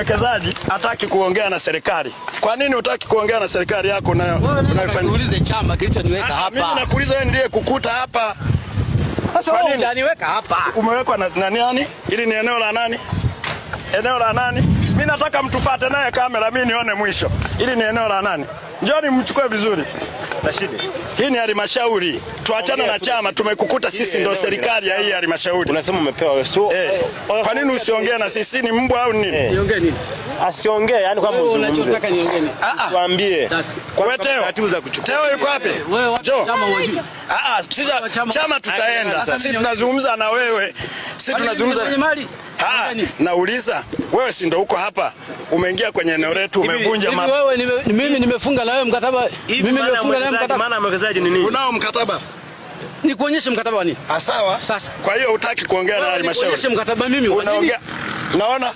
mwekezaji hataki kuongea na serikali. Kwa nini hutaki kuongea na serikali yako nayo? Unaulize chama kilichoniweka hapa. Mimi nakuuliza wewe ndiye kukuta hapa. Sasa wewe hujaniweka hapa. Umewekwa na nani? Hili ni eneo la nani? Eneo la nani? Mimi nataka mtufuate naye kamera mimi nione mwisho. Hili ni eneo la nani? Njoni mchukue vizuri. Rashidi. Hii ni halmashauri. Tuachane na chama, tumekukuta sisi ndio serikali ya hii halmashauri. Unasema umepewa wewe. So, kwa nini usiongee na sisi? Ni mbwa au nini? Niongee nini? Asiongee, yani kwamba uzungumze. Unachotaka niongee nini? Tuambie. Kwa taratibu za kuchukua. Teo yuko wapi? Wewe chama wajui. Sisi chama tutaenda. Sisi tunazungumza na wewe. Sisi tunazungumza kwenye mali. Nauliza, wewe si ndio uko hapa? Umeingia kwenye eneo letu, umevunja wewe mimi nimefunga na wewe mkataba. Mimi nimefunga na wewe mkataba. Maana mwekezaji ni nini? Unao mkataba? Nikuonyeshe mkataba wa nini? Sawa. Sasa. Kwa hiyo hutaki kuongea na halmashauri. Nikuonyeshe mkataba mimi wa nini? Unaongea. Naona?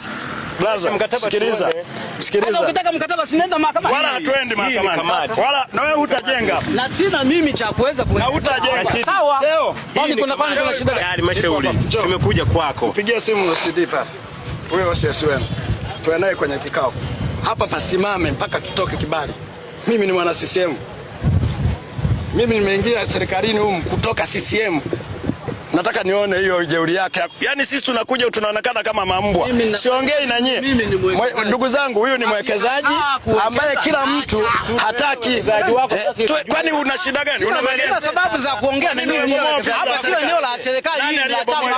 Blaza, sikiliza. Sasa ukitaka mkataba sinaenda mahakamani. Wala hatuendi mahakamani. Wala na wewe hutajenga. Na sina mimi cha kuweza na hutajenga. Sawa. Leo. Kwani kuna shida gani? Halmashauri. Tumekuja kwako. Pigia simu CD pale. Wewe OCS wenu. Tuendae kwenye kikao. Hapa pasimame mpaka kitoke kibali. Mimi ni mwana CCM. Mimi nimeingia serikalini humu kutoka CCM. Nataka nione hiyo jeuri yake. Yaani sisi tunakuja tunaonekana kama mambwa. Siongei na nyie. Ndugu zangu, huyu ni mwekezaji ambaye kila mtu hataki. Kwani una shida gani? Una sababu za kuongea na mimi. Hapa sio eneo la serikali hili la chama.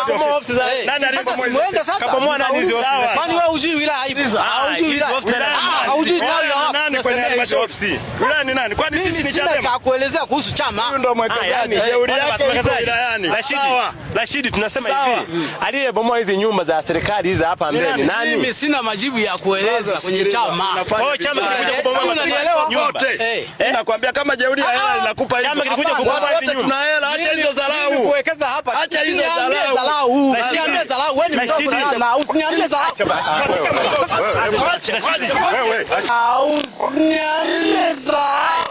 Nani aliyebomoa? Kabomoa nani hizo? Kwani wewe hujui wilaya ipi? Hujui wilaya. Hujui nani kwenye halmashauri? Wilaya ni nani? Kwani sisi ni chama? Cha kuelezea kuhusu chama. Huyu ndo mwekezaji. Jeuri yake iko wilayani. Rashidi, tunasema hivi, aliyebomoa hizi nyumba za serikali hizi hapa mbele nani? Mimi sina majibu ya kueleza kwenye chama. Chama kinakuja kubomoa nyumba. Nakwambia kama jeuri ya hela inakupa hivi. Chama kinakuja kubomoa hizi nyumba. Tuna hela, acha hizo dharau. Kuwekeza hapa. Acha hizo dharau. Usiniambie dharau, wewe ni mtoto na usiniambie dharau. Wewe. Usiniambie dharau.